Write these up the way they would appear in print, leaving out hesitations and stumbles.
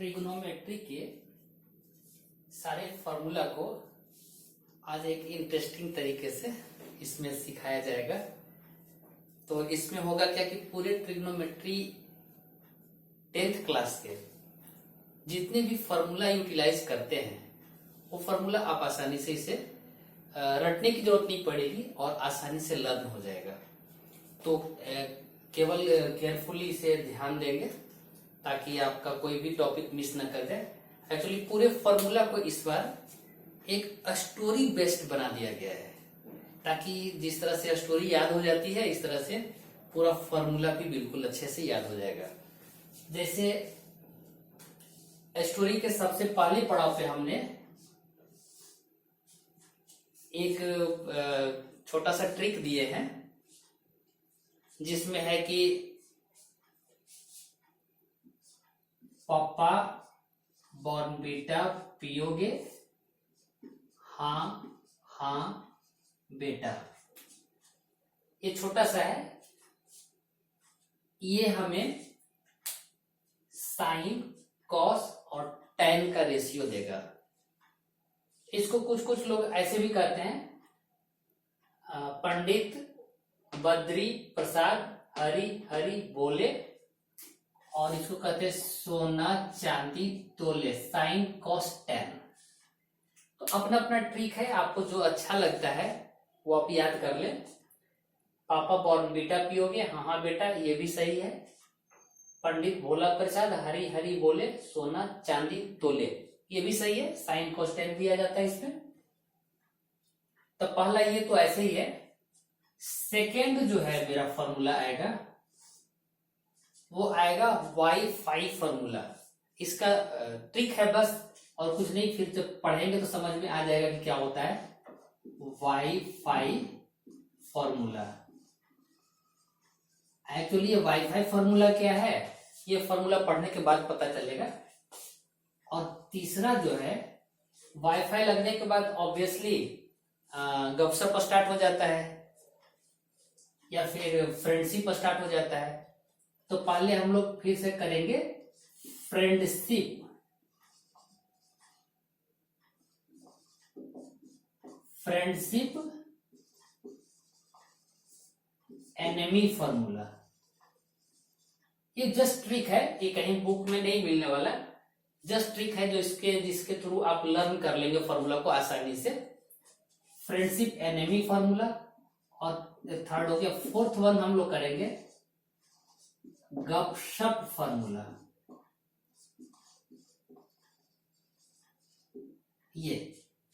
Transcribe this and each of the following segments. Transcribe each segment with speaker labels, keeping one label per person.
Speaker 1: Trigonometry के सारे formula को आज एक इंटरेस्टिंग तरीके से इसमें सिखाया जाएगा। तो इसमें होगा क्या कि पूरे ट्रिग्नोमेट्री 10th क्लास के जितने भी फॉर्मूला यूटिलाइज करते हैं वो फॉर्मूला आप आसानी से इसे रटने की जरूरत नहीं पड़ेगी और आसानी से लर्न हो जाएगा। तो केवल केयरफुली इसे ध्यान देंगे ताकि आपका कोई भी टॉपिक मिस न कर जाए। एक्चुअली पूरे फॉर्मूला को इस बार एक स्टोरी बेस्ड बना दिया गया है ताकि जिस तरह से स्टोरी याद हो जाती है इस तरह से पूरा फॉर्मूला भी बिल्कुल अच्छे से याद हो जाएगा। जैसे स्टोरी के सबसे पहले पड़ाव पे हमने एक छोटा सा ट्रिक दिए हैं जिसमें है कि पापा बॉर्नवीटा पियोगे? हाँ हाँ बेटा। ये छोटा सा है, ये हमें साइन कॉस और टैन का रेशियो देगा। इसको कुछ कुछ लोग ऐसे भी कहते हैं, पंडित बद्री प्रसाद हरि हरि बोले, और इसको कहते हैं सोना चांदी तोले, साइन कॉस टैन। तो अपना अपना ट्रिक है, आपको जो अच्छा लगता है वो आप याद कर ले। पापा बॉर्नवीटा पियोगे? हाँ हाँ बेटा, ये भी सही है। पंडित भोला प्रसाद हरि हरि बोले, सोना चांदी तोले, ये भी सही है। साइन कॉस टैन दिया जाता है इसमें। तो पहला ये तो ऐसे ही है। सेकेंड जो है मेरा फॉर्मूला आएगा वो आएगा वाई-फाई फॉर्मूला। इसका ट्रिक है बस और कुछ नहीं, फिर जब पढ़ेंगे तो समझ में आ जाएगा कि क्या होता है वाई-फाई फॉर्मूला। एक्चुअली ये वाई-फाई फॉर्मूला क्या है ये फॉर्मूला पढ़ने के बाद पता चलेगा। और तीसरा जो है वाईफाई लगने के बाद ऑब्वियसली गपशप स्टार्ट हो जाता है या फिर फ्रेंडशिप स्टार्ट हो जाता है। तो पहले हम लोग फिर से करेंगे फ्रेंडशिप। Friendship enemy formula. ये जस्ट ट्रिक है, ये कहीं बुक में नहीं मिलने वाला, जस्ट ट्रिक है जो जिसके थ्रू आप लर्न कर लेंगे फॉर्मूला को आसानी से। Friendship enemy formula. और थर्ड हो गया, फोर्थ वन हम लोग करेंगे गपशप फॉर्मूला। ये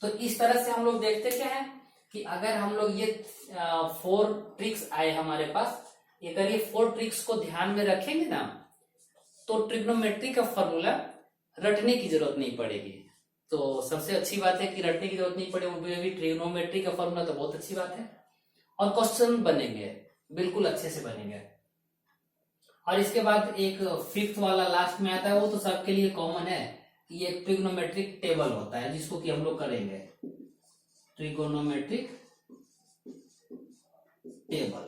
Speaker 1: तो इस तरह से हम लोग देखते क्या है कि अगर हम लोग ये 4 ट्रिक्स आए हमारे पास, अगर ये 4 ट्रिक्स को ध्यान में रखेंगे ना तो ट्रिग्नोमेट्री का फॉर्मूला रटने की जरूरत नहीं पड़ेगी। तो सबसे अच्छी बात है कि रटने की जरूरत नहीं पड़ेगी, वो भी ट्रिग्नोमेट्री का फॉर्मूला, तो बहुत अच्छी बात है। और क्वेश्चन बनेंगे बिल्कुल अच्छे से बनेंगे। और इसके बाद एक 5th वाला लास्ट में आता है, वो तो सबके लिए कॉमन है। ये एक ट्रिग्नोमेट्रिक टेबल होता है जिसको कि हम लोग करेंगे ट्रिगोनोमेट्रिक टेबल।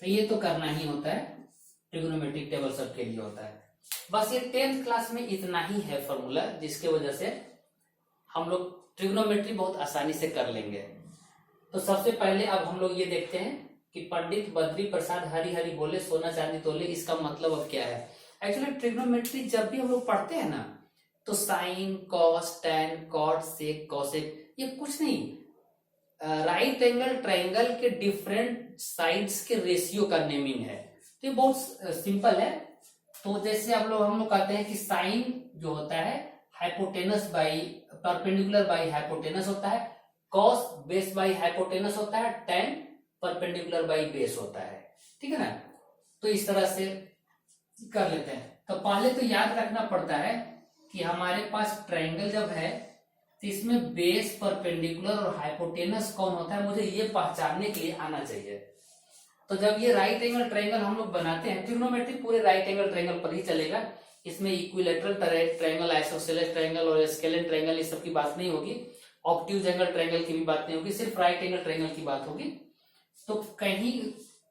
Speaker 1: तो ये तो करना ही होता है, ट्रिगोनोमेट्रिक टेबल सबके लिए होता है। बस ये 10th क्लास में इतना ही है फॉर्मूला जिसके वजह से हम लोग ट्रिग्नोमेट्री बहुत आसानी से कर लेंगे। तो सबसे पहले अब हम लोग ये देखते हैं कि पंडित बद्री प्रसाद हरि हरि बोले, सोना चांदी तोले, इसका मतलब अब क्या है। एक्चुअली ट्रिग्नोमेट्री जब भी हम लोग पढ़ते हैं ना तो sine cos tan cot sec cosec, ये कुछ नहीं, राइट एंगल ट्रायंगल के डिफरेंट साइड्स के रेशियो का नेमिंग है। तो ये बहुत सिंपल है। तो जैसे हम लोग कहते हैं कि साइन जो होता है hypotenuse by perpendicular by hypotenuse होता है, कॉस बेस बाई हाइपोटेनस होता है, टैन परपेंडिकुलर बाई बेस होता है। ठीक है ना। तो इस तरह से कर लेते हैं। तो पहले तो याद रखना पड़ता है कि हमारे पास ट्रायंगल जब है तो इसमें बेस परपेंडिकुलर और हाइपोटेनस कौन होता है, मुझे ये पहचानने के लिए आना चाहिए। तो जब ये राइट एंगल ट्रायंगल हम लोग बनाते हैं, ट्रिग्नोमेट्री पूरे राइट एंगल ट्रायंगल पर ही चलेगा। इसमें इक्विलेटरल ट्रायंगल, आइसोसेलेस ट्रायंगल और स्केलेन ट्रायंगल ये सब की बात नहीं होगी। ऑब्ट्यूज एंगल ट्रायंगल की भी बात नहीं होगी, सिर्फ राइट एंगल ट्रायंगल की बात होगी। तो कहीं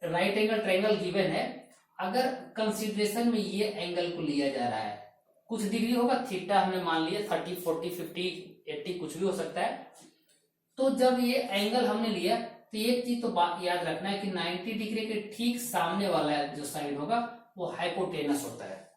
Speaker 1: राइट एंगल ट्रायंगल गिवन है, अगर कंसीडरेशन में ये एंगल को लिया जा रहा है कुछ डिग्री होगा, थीटा हमने मान लिया 30, 40, 50, 80 कुछ भी हो सकता है। तो जब ये एंगल हमने लिया तो एक चीज तो बात याद रखना है कि 90 डिग्री के ठीक सामने वाला जो साइड होगा वो हाइपोटेनस होता है।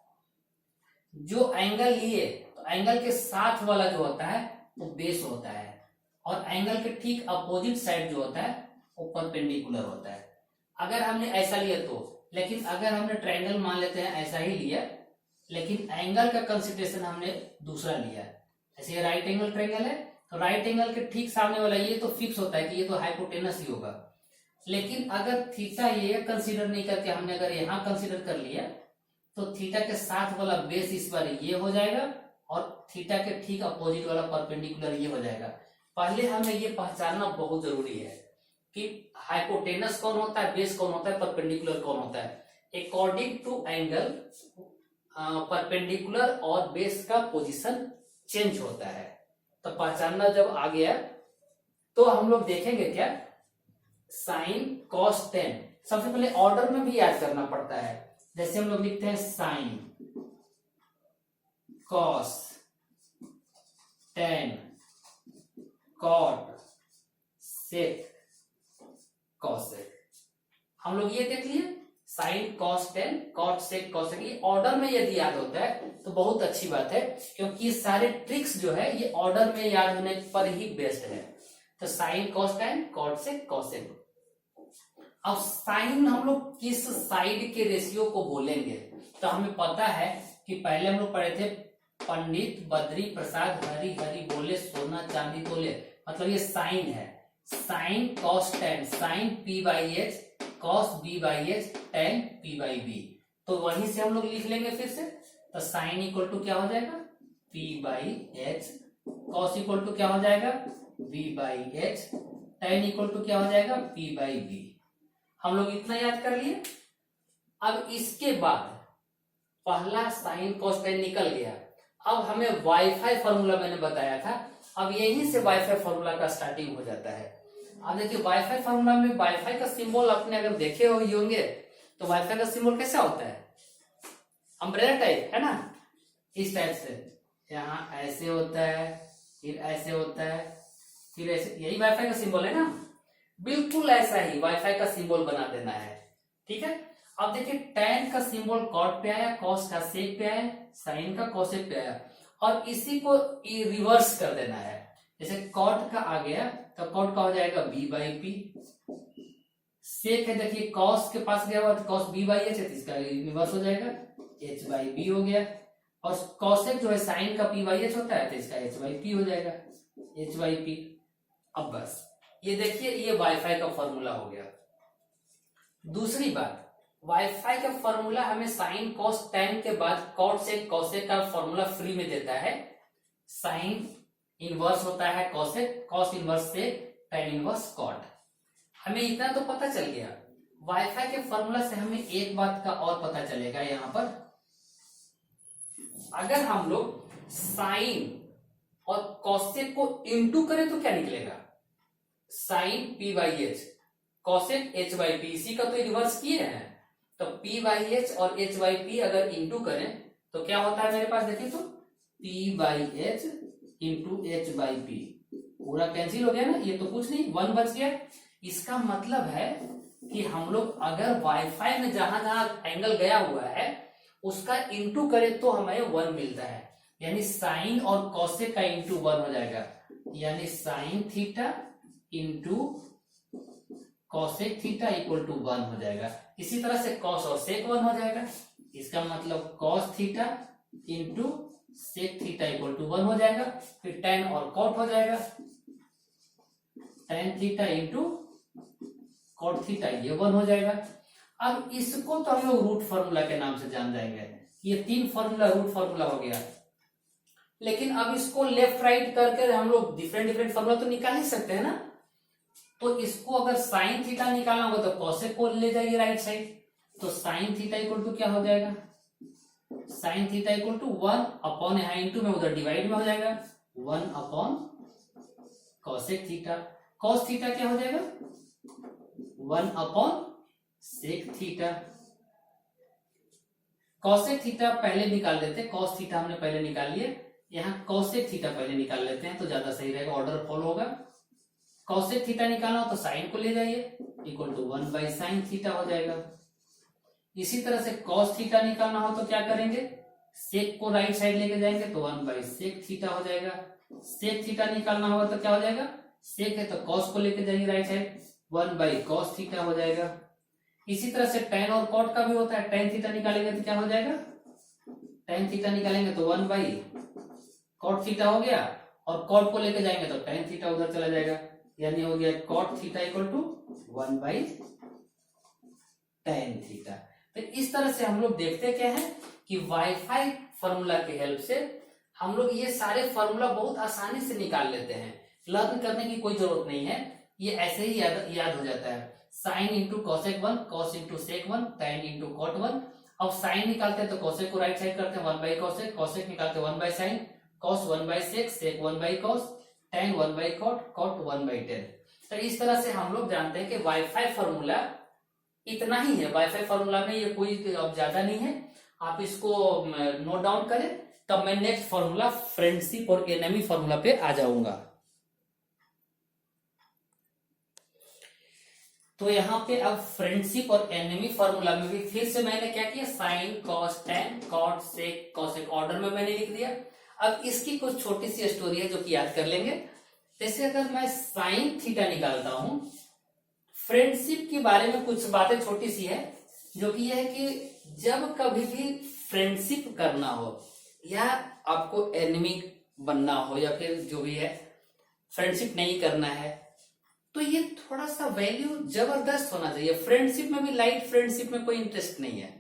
Speaker 1: जो एंगल लिए तो एंगल के साथ वाला जो होता है वो बेस होता है, और एंगल के ठीक अपोजिट साइड जो होता है वो परपेंडिकुलर होता है। अगर हमने ऐसा लिया तो, लेकिन अगर हमने ट्रायंगल मान लेते हैं ऐसा ही लिया, लेकिन एंगल का कंसिडरेशन हमने दूसरा लिया, जैसे राइट एंगल ट्रायंगल है तो राइट एंगल के ठीक सामने वाला ये तो फिक्स होता है कि ये तो हाइपोटेनस ही होगा। लेकिन अगर थीटा ये कंसीडर नहीं करके हमने अगर यहाँ कंसीडर कर लिया तो थीटा के साथ वाला बेस इस बार ये हो जाएगा और थीटा के ठीक अपोजिट वाला परपेंडिकुलर ये हो जाएगा। पहले हमें ये पहचानना बहुत जरूरी है कि हाइपोटेनस कौन होता है, बेस कौन होता है, परपेंडिकुलर कौन होता है। अकॉर्डिंग टू एंगल परपेंडिकुलर और बेस का पोजीशन चेंज होता है। तो पहचानना जब आ गया तो हम लोग देखेंगे क्या, साइन कॉस टेन। सबसे पहले ऑर्डर में भी याद करना पड़ता है, जैसे हम लोग लिखते हैं sine cos tan cot sec cosec. हम लोग ये देख लिए sine cos tan cot sec cosec, ये ऑर्डर में यदि याद होता है तो बहुत अच्छी बात है, क्योंकि ये सारे ट्रिक्स जो है ये ऑर्डर में याद होने पर ही बेस्ट है। तो sine cos tan cot sec cosec. अब साइन हम लोग किस साइड के रेशियो को बोलेंगे, तो हमें पता है कि पहले हम लोग पढ़े थे पंडित बद्री प्रसाद हरि हरि बोले सोना चांदी तोले, मतलब ये साइन है। Sine cos tan, sine P by H cos B by H tan P by B. तो वहीं से हम लोग लिख लेंगे फिर से। तो साइन इक्वल टू क्या हो जाएगा, P by H, cos equal to क्या हो जाएगा, B by H, tan equal to क्या हो जाएगा, पी बाई बी। हम लोग इतना याद कर लिए। अब इसके बाद पहला साइन कॉस टेन निकल गया। अब हमें वाईफाई फॉर्मूला मैंने बताया था, अब यहीं से वाईफाई फॉर्मूला का स्टार्टिंग हो जाता है। अब देखिए वाईफाई फॉर्मूला में वाईफाई का सिंबल आपने अगर देखे होंगे तो वाईफाई का सिंबल कैसा होता है, अम्ब्रेला टाइप है ना, इस टाइप से। यहाँ ऐसे होता है, फिर ऐसे होता है, फिर ऐसे, यही वाईफाई का सिंबल है ना। बिल्कुल ऐसा ही वाईफाई का सिंबल बना देना है, ठीक है। अब देखिए tan का सिंबल कॉट पे आया, कॉस का सेक पे आया, साइन का कोसेक पे आया, और इसी को रिवर्स कर देना है। जैसे कॉट का आ गया तो कॉट का हो जाएगा b बाई पी, सेक है देखिए कॉस के पास गया हुआ तो कॉस b बाई एच है, इसका रिवर्स हो जाएगा h बाई बी हो गया, और कॉसेक जो है साइन का p बाई एच होता है तो इसका h बाई पी हो जाएगा, h बाई पी। अब बस ये देखिए ये वाईफाई का फॉर्मूला हो गया। दूसरी बात, वाईफाई का फॉर्मूला हमें साइन कॉस टेन के बाद कॉट सेक कॉसेक का फॉर्मूला फ्री में देता है। साइन इनवर्स होता है कॉसेक, कॉस इनवर्स से टेन इनवर्स कॉट। हमें इतना तो पता चल गया। वाईफाई के फॉर्मूला से हमें एक बात का और पता चलेगा, यहां पर अगर हम लोग साइन और कॉसेक को इनटू करें तो क्या निकलेगा, sine P by H, cosec H by P, इसी का तो रिवर्स किए हैं। तो पी बाई एच और एच बाई पी अगर इंटू करें तो क्या होता है मेरे पास, देखिए तो P by H into H by P, पूरा कैंसिल हो गया ना, ये तो कुछ नहीं, वन बच गया। इसका मतलब है कि हम लोग अगर वाईफाई में जहां जहां एंगल गया हुआ है उसका इंटू करें तो हमें वन मिलता है, यानी साइन और कॉसेक का इंटू वन हो जाएगा, यानी sine theta into cosec theta equal to one हो जाएगा। इसी तरह से कॉस और सेक वन हो जाएगा, इसका मतलब cos theta into sec theta equal to one हो जाएगा। फिर टेन और कॉट हो जाएगा, tan theta into cot theta ये वन हो जाएगा। अब इसको तो हम लोग रूट फॉर्मूला के नाम से जान जाएंगे। ये तीन फॉर्मूला रूट फॉर्मूला हो गया, लेकिन अब इसको लेफ्ट राइट करके हम लोग डिफरेंट डिफरेंट फॉर्मूला तो निकाल ही सकते हैं ना। तो इसको अगर साइन थीटा निकालना होगा तो कॉसेक को ले जाइए राइट साइड, तो साइन थीटा इक्वल टू क्या हो जाएगा, sine theta equal to one upon यहाँ इंटू में उधर डिवाइड में हो जाएगा one upon cosec theta, cos theta क्या हो जाएगा one upon sec theta. Cosec theta पहले निकाल देते हैं, कॉस थीटा हमने पहले निकाल लिया, यहाँ कॉसेक थीटा पहले निकाल लेते हैं तो ज्यादा सही रहेगा, ऑर्डर फॉलो होगा। कॉसेक थीटा निकालना हो तो साइन को ले जाइए, इक्वल टू 1/sin थीटा हो जाएगा। इसी तरह से कॉस थीटा निकालना हो तो क्या करेंगे, सेक को राइट साइड लेके जाएंगे तो 1/sec थीटा हो जाएगा। सेक थीटा निकालना होगा तो क्या हो जाएगा, सेक है तो कॉस को लेके जाएंगे राइट साइड, 1/cos थीटा हो जाएगा। इसी तरह से tan और cot का भी होता है, tan थीटा निकालेंगे तो क्या हो जाएगा, tan थीटा निकालेंगे तो 1/cot थीटा हो गया, और cot को लेके जाएंगे तो tan थीटा उधर चला जाएगा, यानी हो गया cot theta equal to 1/tan theta. तो इस तरह से हम लोग देखते क्या है कि वाईफाई फॉर्मूला के हेल्प से हम लोग ये सारे फॉर्मूला बहुत आसानी से निकाल लेते हैं, लर्न करने की कोई जरूरत नहीं है, ये ऐसे ही याद हो जाता है। Sine into cosec 1, cos into sec 1, tan into cot 1। अब साइन निकालते हैं तो कॉसेक को राइट साइड करते हैं 1/cosec, कॉसेक निकालते हैं 1/sin, कॉस 1/sec, सेक 1/cos, tan 1/cot, cot 1/tan। तो इस तरह से हम लोग जानते हैं कि वाईफाई फॉर्मूला इतना ही है, वाईफाई फॉर्मूला में ये कोई अब ज्यादा नहीं है, आप इसको नोट डाउन करें, तब मैं नेक्स्ट फॉर्मूला फ्रेंडशिप और एनिमी फॉर्मूला पे आ जाऊंगा। तो यहाँ पे अब फ्रेंडशिप और एनिमी फॉर्मूला में भी फिर से मैंने क्या किया, sine cos tan cot sec cosec order में मैंने लिख दिया। अब इसकी कुछ छोटी सी स्टोरी है जो कि याद कर लेंगे। जैसे अगर मैं साइन थीटा निकालता हूं, फ्रेंडशिप के बारे में कुछ बातें छोटी सी है, जो कि यह है कि जब कभी भी फ्रेंडशिप करना हो या आपको एनिमी बनना हो या फिर जो भी है फ्रेंडशिप नहीं करना है, तो ये थोड़ा सा वैल्यू जबरदस्त होना चाहिए। फ्रेंडशिप में भी लाइट फ्रेंडशिप में कोई इंटरेस्ट नहीं है,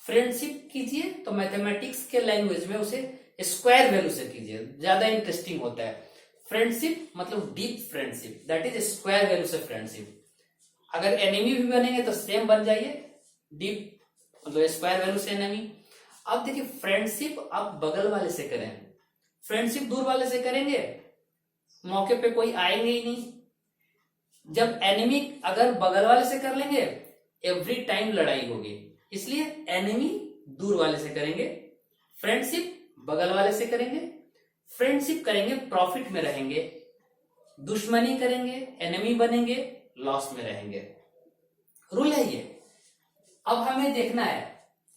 Speaker 1: फ्रेंडशिप कीजिए तो मैथमेटिक्स के लैंग्वेज में उसे स्क्वायर वैल्यू से कीजिए, ज्यादा इंटरेस्टिंग होता है। फ्रेंडशिप मतलब deep friendship, that is square value से फ्रेंडशिप। अगर एनिमी भी बनेंगे तो सेम बन जाइए, डीप मतलब स्क्वायर वैल्यू से एनिमी। अब देखिए फ्रेंडशिप आप बगल वाले से करें, फ्रेंडशिप दूर वाले से करेंगे मौके पे कोई आएंगे ही नहीं। जब एनिमी अगर बगल वाले से कर लेंगे एवरी टाइम लड़ाई होगी, इसलिए एनिमी दूर वाले से करेंगे, फ्रेंडशिप बगल वाले से करेंगे। फ्रेंडशिप करेंगे प्रॉफिट में रहेंगे, दुश्मनी करेंगे एनिमी बनेंगे लॉस में रहेंगे। रूल है ये। अब हमें देखना है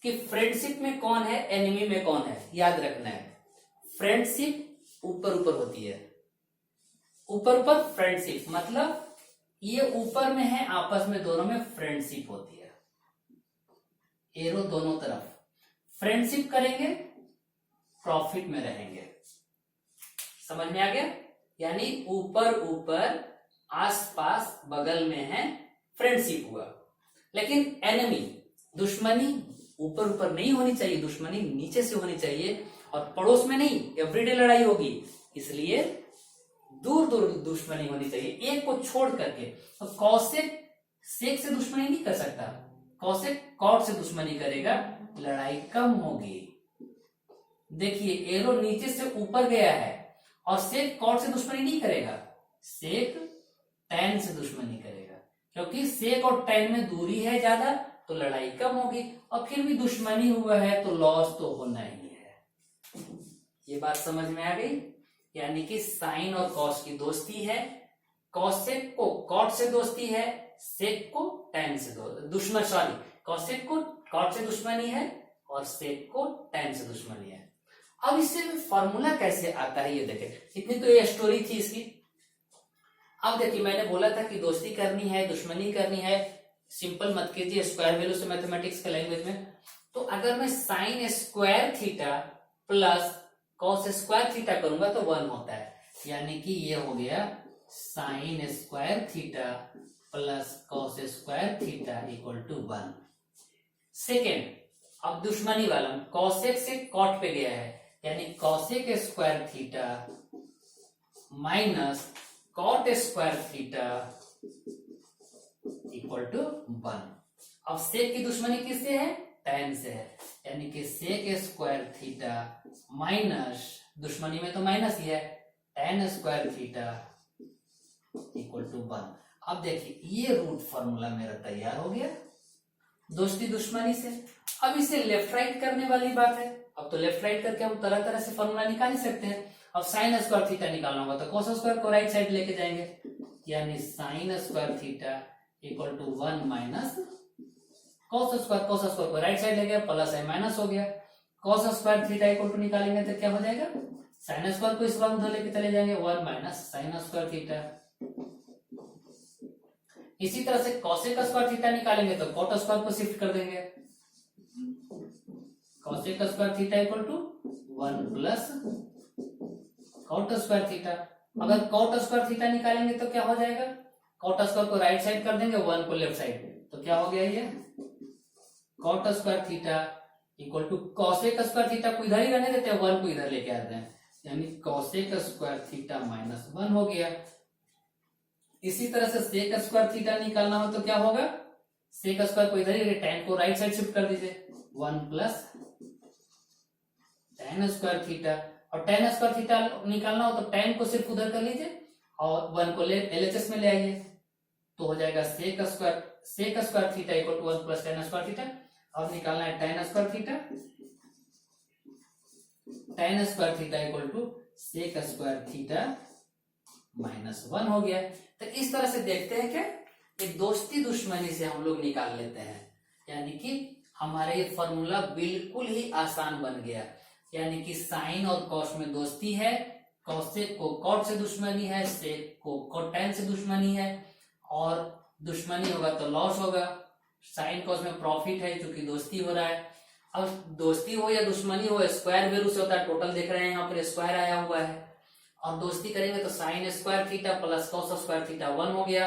Speaker 1: कि फ्रेंडशिप में कौन है एनिमी में कौन है, याद रखना है। फ्रेंडशिप ऊपर ऊपर होती है, ऊपर ऊपर फ्रेंडशिप मतलब ये ऊपर में है, आपस में दोनों में फ्रेंडशिप होती है, एरो दोनों तरफ। फ्रेंडशिप करेंगे प्रॉफिट में रहेंगे, समझ में आ गया। यानी ऊपर ऊपर आसपास बगल में है फ्रेंडशिप हुआ। लेकिन एनिमी दुश्मनी ऊपर ऊपर नहीं होनी चाहिए, दुश्मनी नीचे से होनी चाहिए, और पड़ोस में नहीं, एवरीडे लड़ाई होगी, इसलिए दूर दूर दुश्मनी होनी चाहिए, एक को छोड़ करके। तो कॉसेक सेक से दुश्मनी नहीं कर सकता, कॉसेक कॉट से दुश्मनी करेगा, लड़ाई कम होगी। देखिए एरो नीचे से ऊपर गया है और सेक कॉट से दुश्मनी नहीं करेगा, सेक टैन से दुश्मनी करेगा, क्योंकि सेक और टैन में दूरी है ज्यादा तो लड़ाई कम होगी, और फिर भी दुश्मनी हुआ है तो लॉस तो होना ही है। ये बात समझ में आ गई। यानी कि साइन और कॉस की दोस्ती है, कॉसेक को कॉट से दोस्ती है, सेक को टैन से दुश्मन, सॉरी कॉसेक को कॉट से दुश्मनी है और सेक को टैन से दुश्मनी है। अब इससे फॉर्मूला कैसे आता है ये देखें। इतनी तो ये स्टोरी थी इसकी। अब देखिए मैंने बोला था कि दोस्ती करनी है दुश्मनी करनी है, सिंपल मत कीजिए, स्क्वायर वैल्यू से मैथमेटिक्स के लैंग्वेज में। तो अगर मैं sign square theta plus cos square theta करूंगा तो 1 होता है, यानी कि ये हो गया sine square theta plus cos square theta equal to 1। Second, अब दुश्मनी वाला कॉसेक से कॉट पे गया है, यानी cosec square theta minus cot square theta equal to 1। अब सेक की दुश्मनी किससे है, टैन से है, यानी कि सेक स्क्वायर थीटा माइनस, दुश्मनी में तो माइनस ही है, tan square theta equal to 1। अब देखिए ये रूट फॉर्मूला मेरा तैयार हो गया। दोस्ती दुश्मनी से। अब इसे लेफ्ट राइट करने वाली बात है। अब तो लेफ्ट राइट करके हम तरह तरह से फॉर्मूला निकाल ही सकते हैं। अब साइन स्क्वायर थीटा निकालना होगा तो कॉस स्क्वायर को राइट साइड लेके जाएंगे, यानी sine square theta equal to 1 minus cos square को राइट साइड ले गया, प्लस है माइनस हो गया। Cos square theta equal to निकालेंगे तो क्या हो जाएगा, साइन स्क्वायर को इस बार उधर लेके चले जाएंगे, 1 माइनस साइन स्क्वायर थीटा। इसी तरह से कॉसेक स्क्वायर थीटा निकालेंगे तो कॉट स्क्वायर को शिफ्ट कर देंगे, cosec square theta equal to 1 plus cot square theta. अगर कॉट स्क्वायर थीटा निकालेंगे तो क्या हो जाएगा, कॉट स्क्वायर को राइट साइड कर देंगे, 1 को लेफ्ट साइड, तो क्या हो गया ये cot square theta equal to cosec square theta को इधर ही रहने देते हैं, 1 को इधर लेके आते हैं, यानी कॉसेक स्क्वायर थीटा माइनस 1 हो गया। इसी तरह से सेक स्क्वायर थीटा निकालना हो तो क्या होगा, सेक स्क्वायर को इधर ही, tan को राइट साइड शिफ्ट कर दीजिए, 1 प्लस tan स्क्वायर थीटा। और tan स्क्वायर थीटा निकालना हो तो tan को सिर्फ उधर कर लीजिए और 1 को LHS में ले आइए, तो हो जाएगा sec square theta equal to 1 plus tan square theta. और निकालना है tan square theta, tan square theta equal to sec square theta minus 1 हो गया। तो इस तरह से देखते हैं क्या, एक दोस्ती दुश्मनी से हम लोग निकाल लेते हैं, यानी कि हमारा ये फॉर्मूला बिल्कुल ही आसान बन गया। यानी कि साइन और कॉस में दोस्ती है, कॉसेक को कॉट से दुश्मनी है, सेक को कोटैन से दुश्मनी है, और दुश्मनी होगा तो लॉस होगा। साइन कॉस में प्रॉफिट है क्योंकि दोस्ती हो रहा है। अब दोस्ती हो या दुश्मनी हो, स्क्वायर वैल्यू से होता है, टोटल देख रहे हैं यहाँ पर स्क्वायर आया हुआ है, और दोस्ती करेंगे तो sine square theta plus cos square theta 1 हो गया।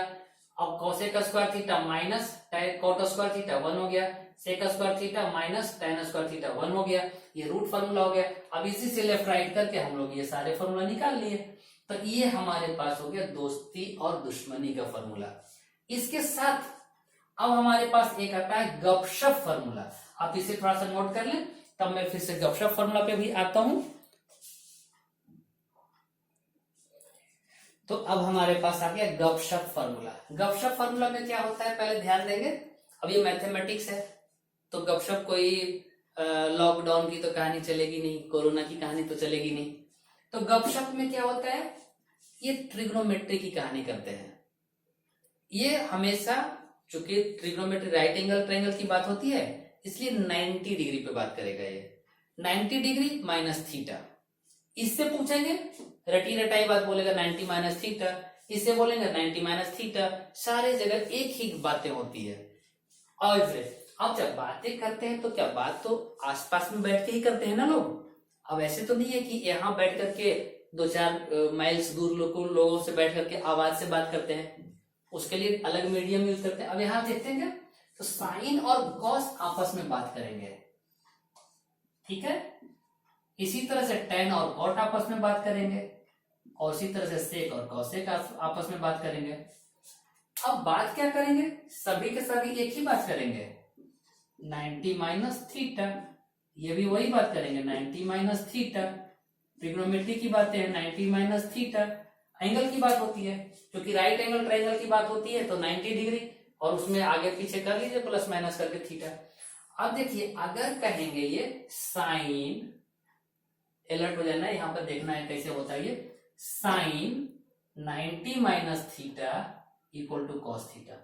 Speaker 1: अब cosec square theta minus cot square theta 1 हो गया, sec square theta minus tan square theta 1 हो गया। ये रूट फार्मूला हो गया। अब इसी से लेफ्ट राइट करके हम लोग ये सारे फार्मूला निकाल लिए, तो ये हमारे पास हो गया दोस्ती और दुश्मनी का फार्मूला। इसके साथ अब हमारे पास एक आता है गपशप फार्मूला। आप इसे थोड़ा सा नोट कर लें, तब मैं फिर से गपशप फार्मूला पे भी आता हूं। तो अब हमारे पास आ गया गपशप फार्मूला। गपशप फार्मूला में क्या होता है पहले ध्यान देंगे। अब ये मैथमेटिक्स है, तो गपशप कोई लॉकडाउन की तो कहानी चलेगी नहीं, कोरोना की कहानी तो चलेगी नहीं। तो गपशप में क्या होता है, ये ट्रिग्नोमेट्री की कहानी करते हैं। ये हमेशा, चूंकि ट्रिग्नोमेट्री राइट एंगल ट्रायंगल की बात होती है, इसलिए 90 डिग्री पे बात करेगा। ये 90 डिग्री माइनस थीटा, इससे पूछेंगे रटी रटाई बात बोलेगा 90 माइनस थीटा, इससे बोलेंगे 90 माइनस थीटा, सारे जगह एक ही बातें होती है। और फिर अब जब बातें करते हैं तो क्या बात तो आसपास में बैठ के ही करते हैं ना लोग। अब ऐसे तो नहीं है कि यहाँ बैठ करके 2-4 माइल्स दूर लोगों से बैठ करके आवाज से बात करते हैं, उसके लिए अलग मीडियम यूज करते हैं। अब यहाँ देखते हैं क्या, तो साइन और कॉस आपस में बात करेंगे, ठीक है। इसी तरह से tan और कॉट आपस में बात करेंगे, और इसी तरह से सेक और कॉसेक आपस में बात करेंगे। अब बात क्या करेंगे, सभी के सभी एक ही बात करेंगे, 90 माइनस थीटा, ये भी वही बात करेंगे 90 माइनस थीटा। ट्रिग्नोमेट्री की बातें हैं, 90 माइनस थीटा। एंगल की बात होती है, क्योंकि राइट एंगल ट्रायंगल की बात होती है तो 90 डिग्री, और उसमें आगे पीछे कर लीजिए प्लस माइनस करके थीटा। अब देखिए, अगर कहेंगे ये साइन, अलर्ट हो जाना है, यहाँ पर देखना है कैसे होता है ये, sine 90 minus theta equal to cos theta.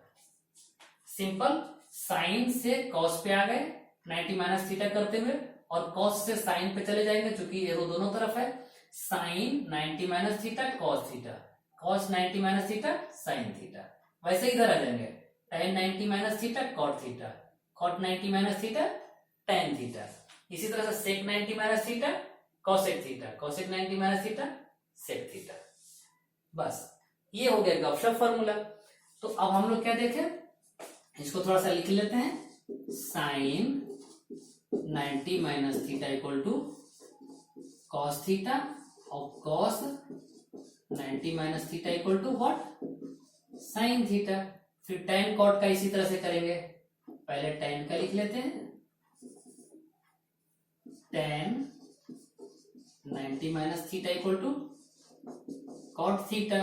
Speaker 1: Simple, sine से कॉस पे आ गए 90 माइनस थीटा करते हुए, और कॉस से साइन पे चले जाएंगे क्योंकि एरो दोनों तरफ है। Sine 90 minus theta cos theta, cos 90 minus theta sine theta. वैसे इधर आ जाएंगे, tan 90 minus theta cot theta, cot 90 minus theta tan theta. इसी तरह से sec 90 minus theta cosec theta, cosec 90 minus theta sec theta. बस ये हो गया गपशप फॉर्मूला। तो अब हम लोग क्या देखें, इसको थोड़ा सा लिख लेते हैं, sine 90 minus theta equal to cos theta, और cos 90 minus theta equal to what, sine theta. फिर tan कॉट का इसी तरह से करेंगे, पहले tan का लिख लेते हैं, tan 90 minus theta equal to cot theta,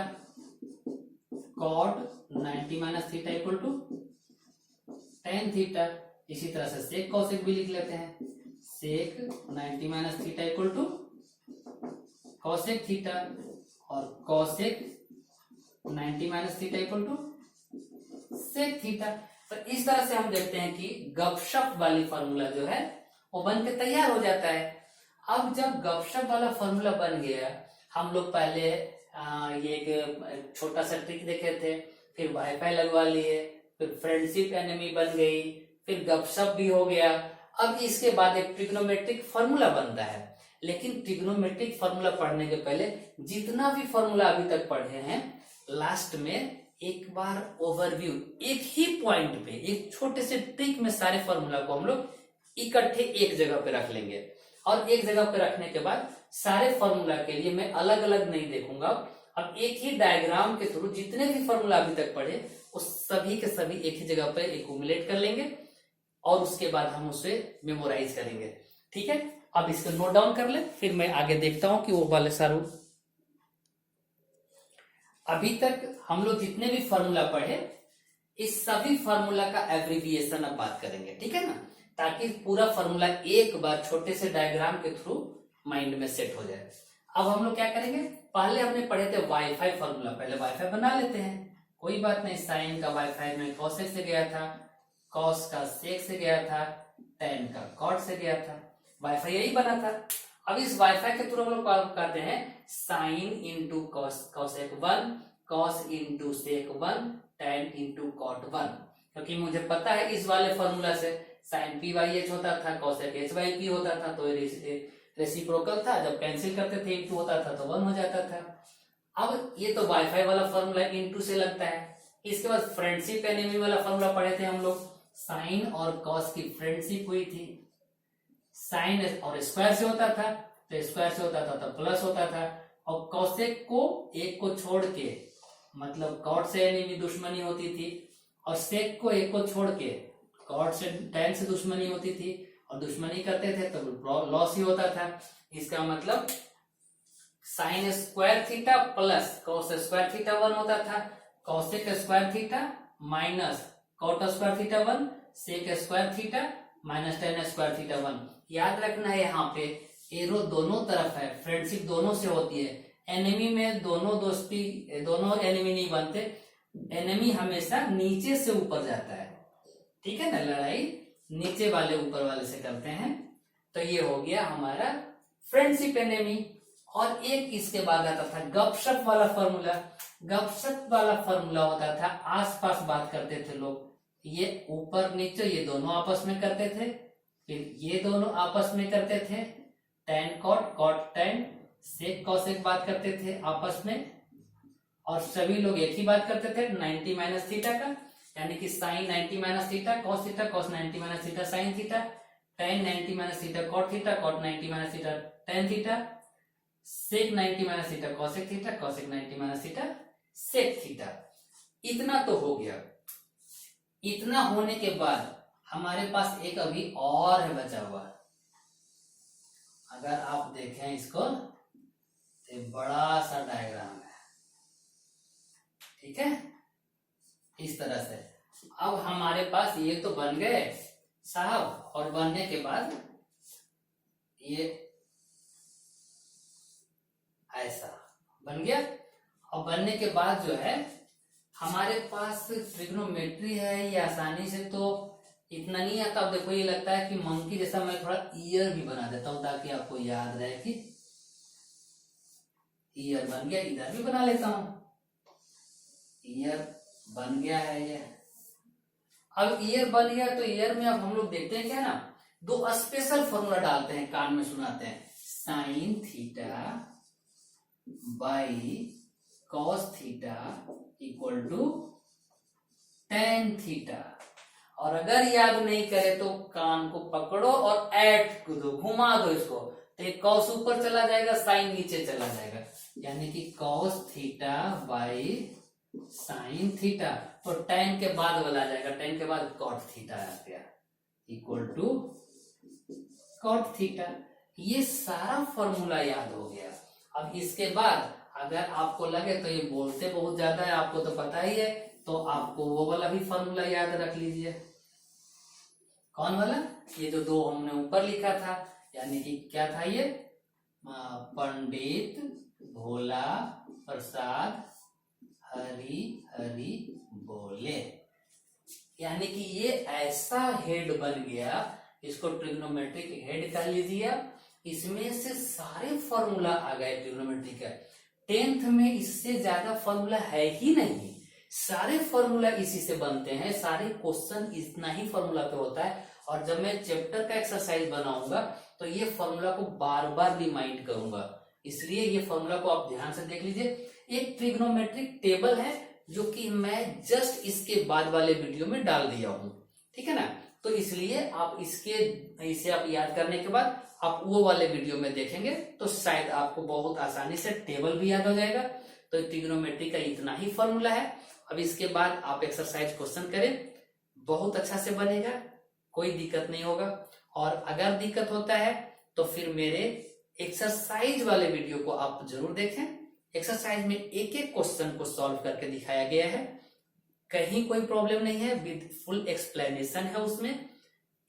Speaker 1: cot 90 minus theta equal to tan theta. इसी तरह से सेक कॉसेक भी लिख लेते हैं, sec 90 minus theta equal to cosec theta, और cosec 90 minus theta equal to sec theta. तो इस तरह से हम देखते हैं कि गपशप वाली फॉर्मूला जो है वो बन के तैयार हो जाता है। अब जब गपशप वाला फॉर्मूला बन गया, हम लोग पहले ये एक छोटा सा ट्रिक देखे थे, फिर वाईफाई लगवा लिए, फिर फ्रेंडशिप एनिमी बन गई, फिर गपशप भी हो गया। अब इसके बाद एक ट्रिग्नोमेट्रिक फॉर्मूला बनता है। लेकिन ट्रिग्नोमेट्रिक फॉर्मूला पढ़ने के पहले जितना भी फॉर्मूला अभी तक पढ़े हैं, लास्ट में एक बार ओवरव्यू, एक ही पॉइंट पे, एक छोटे से ट्रिक में सारे फॉर्मूला को हम लोग इकट्ठे एक जगह पे रख लेंगे। और एक जगह पे रखने के बाद सारे फॉर्मूला के लिए मैं अलग अलग नहीं देखूंगा, अब एक ही डायग्राम के थ्रू जितने भी फॉर्मूला अभी तक पढ़े उस सभी के सभी एक ही जगह पे एक्यूमुलेट कर लेंगे और उसके बाद हम उसे मेमोराइज करेंगे। ठीक है, अब इसको नोट डाउन कर ले, फिर मैं आगे देखता हूं कि वो वाले सारू। अभी तक हम लोग जितने भी फॉर्मूला पढ़े, इस सभी फॉर्मूला का एब्रिविएशन अब बात करेंगे। ठीक है ना, ताकि पूरा फॉर्मूला एक बार छोटे से डायग्राम के थ्रू माइंड में सेट हो जाए। अब हम लोग क्या करेंगे, पहले हमने पढ़े थे वाईफाई फॉर्मूला, पहले वाईफाई बना लेते हैं, कोई बात नहीं। साइन का वाईफाई में कॉसेक से गया था, कॉस का सेक से गया था, टेन का कॉट से गया था, वाईफाई यही बना था। अब इस वाईफाई के थ्रू हम लोग कहते हैं sine into cosec 1, cos into sec 1, tan into cot 1, क्योंकि मुझे पता है इस वाले फॉर्मूला से साइन पी बाई एच होता था, कॉसेक एच बाई पी होता था, तो रेसिप्रोकल था, जब कैंसिल करते थे इंटू होता था तो 1 हो जाता था। अब ये तो वाईफाई वाला फॉर्मूला इंटू से लगता है। इसके बाद फ्रेंडशिप एनिमी वाला फॉर्मूला पढ़े थे हम लोग, साइन और कॉस की फ्रेंडशिप हुई थी, साइन और स्क्वायर से होता था, तो स्क्वायर से होता था तो प्लस होता था, और कॉसेक को एक को छोड़ के, मतलब कॉट से एनिमी दुश्मनी होती थी, और सेक को एक को छोड़ के कॉट से टेन से दुश्मनी होती थी, और दुश्मनी करते थे तो लॉस ही होता था। इसका मतलब sine square theta plus cos square theta 1 होता था, cosec square theta minus cot square theta 1, sec square theta minus tan square theta 1। याद रखना है यहाँ पे एरो दोनों तरफ है, फ्रेंडशिप दोनों से होती है। एनिमी में दोनों दोस्ती, दोनों एनिमी नहीं बनते, एनिमी हमेशा नीचे से ऊपर जाता है। ठीक है ना, लड़ाई नीचे वाले ऊपर वाले से करते हैं। तो ये हो गया हमारा फ्रेंडशिप एनिमी। और एक इसके बाद आता था गपशप वाला फॉर्मूला। गपशप वाला फॉर्मूला होता था आसपास बात करते थे लोग, ये ऊपर नीचे ये दोनों आपस में करते थे, फिर ये दोनों आपस में करते थे, tan cot cot tan, sec cosec बात करते थे आपस में, और सभी लोग एक ही बात करते थे 90 माइनस थीटा का, यानी कि sine 90 minus theta cos theta, cos 90 minus theta sine theta, tan 90 minus theta cot theta, cot 90 minus theta tan theta, sec 90 minus theta cosec theta, cosec 90 minus theta sec theta. इतना तो हो गया। इतना होने के बाद हमारे पास एक अभी और है बचा हुआ। अगर आप देखें इसको तो बड़ा सा डायग्राम है, ठीक है, इस तरह से। अब हमारे पास ये तो बन गए साहब, और बनने के बाद ये ऐसा बन गया। और बनने के बाद जो है हमारे पास ट्रिग्नोमेट्री है, ये आसानी से तो इतना नहीं आता। अब देखो ये लगता है कि मंकी जैसा, मैं थोड़ा ईयर भी बना देता हूं ताकि आपको याद रहे कि ईयर बन गया। इधर भी बना लेता हूं, ईयर बन गया है ये। अब ईयर बन गया तो ईयर में अब हम लोग देखते हैं क्या ना, दो स्पेशल फॉर्मूला डालते हैं, कान में सुनाते हैं, sine theta by cos theta equal to tan theta. और अगर याद नहीं करे तो कान को पकड़ो और ऐड दो, घुमा दो इसको, तो एक कॉस ऊपर चला जाएगा, साइन नीचे चला जाएगा, यानी कि cos theta by sine theta, तो टेन के बाद वाला आ जाएगा, टेन के बाद कॉट थीटा आ गया इक्वल टू कॉट थीटा। ये सारा फॉर्मूला याद हो गया। अब इसके बाद अगर आपको लगे तो ये बोलते बहुत ज्यादा है, आपको तो पता ही है, तो आपको वो वाला भी फॉर्मूला याद रख लीजिए, कौन वाला? ये जो दो हमने ऊपर लिखा था, यानी कि क्या था ये? पंडित भोला प्रसाद हरि हरि बोले। यानी कि ये ऐसा हेड बन गया, इसको ट्रिग्नोमेट्रिक हेड कह लीजिए। इसमें से सारे फॉर्मूला आ गए ट्रिग्नोमेट्री का। 10th में इससे ज्यादा फॉर्मूला है ही नहीं, सारे फॉर्मूला इसी से बनते हैं, सारे क्वेश्चन इतना ही फॉर्मूला पे होता है। और जब मैं चैप्टर का एक्सरसाइज बनाऊंगा तो ये फॉर्मूला को बार बार रिमाइंड करूंगा, इसलिए ये फॉर्मूला को आप ध्यान से देख लीजिए। एक ट्रिग्नोमेट्रिक टेबल है जो कि मैं जस्ट इसके बाद वाले वीडियो में डाल दिया हूं, ठीक है ना। तो इसलिए आप इसे आप याद करने के बाद आप वो वाले वीडियो में देखेंगे तो शायद आपको बहुत आसानी से टेबल भी याद हो जाएगा। तो ट्रिग्नोमेट्री का इतना ही फॉर्मूला है। अब इसके बाद आप एक्सरसाइज क्वेश्चन करें, बहुत अच्छा से बनेगा, कोई दिक्कत नहीं होगा। और अगर दिक्कत होता है तो फिर मेरे एक्सरसाइज वाले वीडियो को आप जरूर देखें। एक्सरसाइज में एक एक क्वेश्चन को सॉल्व करके दिखाया गया है, कहीं कोई प्रॉब्लम नहीं है, विद फुल एक्सप्लेनेशन है उसमें।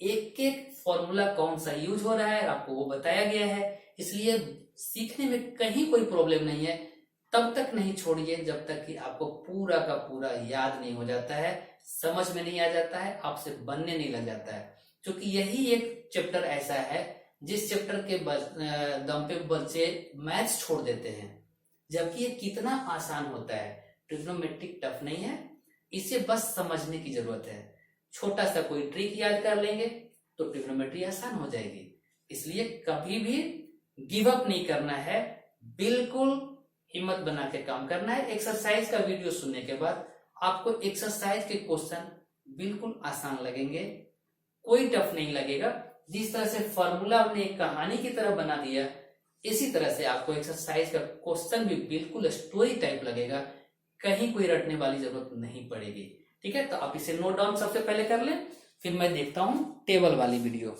Speaker 1: एक एक फॉर्मूला कौन सा यूज हो रहा है आपको वो बताया गया है, इसलिए सीखने में कहीं कोई प्रॉब्लम नहीं है। तब तक नहीं छोड़िए जब तक कि आपको पूरा का पूरा याद नहीं हो जाता है, समझ में नहीं आ जाता है, आपसे बनने नहीं लग जाता है। क्योंकि यही एक चैप्टर ऐसा है जिस चैप्टर के दम पे बच्चे मैथ्स छोड़ देते हैं, जबकि ये कितना आसान होता है। ट्रिग्नोमेट्रिक टफ नहीं है, इसे बस समझने की जरूरत है। छोटा सा कोई ट्रिक याद कर लेंगे तो ट्रिग्नोमेट्री आसान हो जाएगी। इसलिए कभी भी गिव अप नहीं करना है, बिल्कुल हिम्मत बना के काम करना है। एक्सरसाइज का वीडियो सुनने के बाद आपको एक्सरसाइज के क्वेश्चन बिल्कुल आसान लगेंगे, कोई टफ नहीं लगेगा। जिस तरह से फॉर्मूला हमने एक कहानी की तरह बना दिया, इसी तरह से आपको एक्सरसाइज का क्वेश्चन भी बिल्कुल स्टोरी टाइप लगेगा, कहीं कोई रटने वाली जरूरत नहीं पड़ेगी। ठीक है, तो आप इसे नोट डाउन सबसे पहले कर लें, फिर मैं देखता हूं टेबल वाली वीडियो।